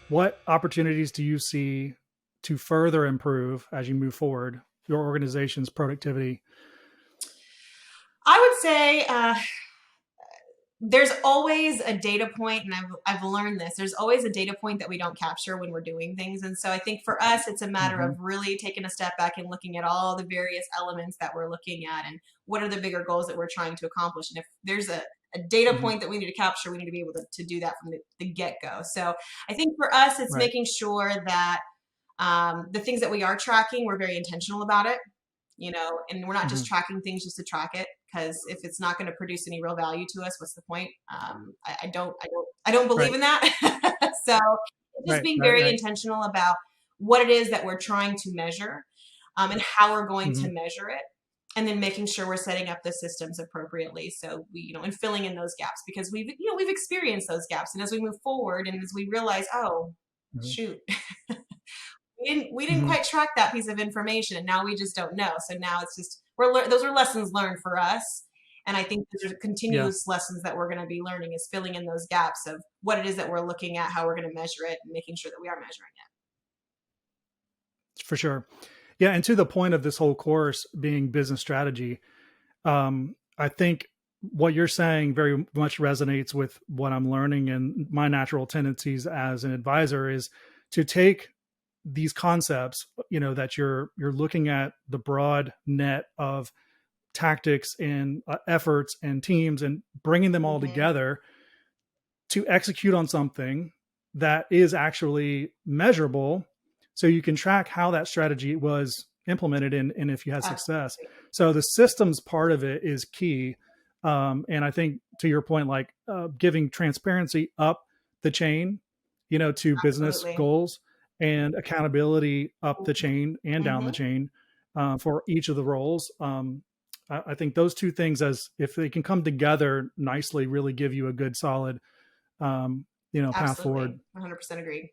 what opportunities do you see to further improve as you move forward your organization's productivity? I would say there's always a data point, and I've learned this. There's always a data point that we don't capture when we're doing things, and so I think for us, it's a matter Hmm. of really taking a step back and looking at all the various elements that we're looking at, and what are the bigger goals that we're trying to accomplish. And if there's a data Hmm. point that we need to capture, we need to be able to do that from the get go. So I think for us, it's Right. making sure that the things that we are tracking, we're very intentional about it, and we're not just Hmm. tracking things just to track it, because if it's not going to produce any real value to us, what's the point? I don't believe Right. in that. So just Right. being Right. very Right. intentional about what it is that we're trying to measure, and how we're going Hmm. to measure it. And then making sure we're setting up the systems appropriately. So and filling in those gaps, because we've experienced those gaps. And as we move forward and as we realize, oh, Hmm. shoot, we didn't Hmm. quite track that piece of information, and now we just don't know. So now it's just those are lessons learned for us, and I think those are Yeah, continuous lessons that we're going to be learning, is filling in those gaps of what it is that we're looking at, how we're going to measure it, and making sure that we are measuring it. for sure. Yeah. And to the point of this whole course being business strategy, I think what you're saying very much resonates with what I'm learning, and my natural tendencies as an advisor is to take these concepts, that you're looking at the broad net of tactics and efforts and teams, and bringing them all Mm-hmm. together to execute on something that is actually measurable, so you can track how that strategy was implemented and if you had success. Absolutely. So the systems part of it is key. And I think to your point, like giving transparency up the chain, to business Absolutely. goals, and accountability up the chain and down the Mm-hmm. chain for each of the roles. I think those two things, as if they can come together nicely, really give you a good solid path forward. Absolutely. 100% agree.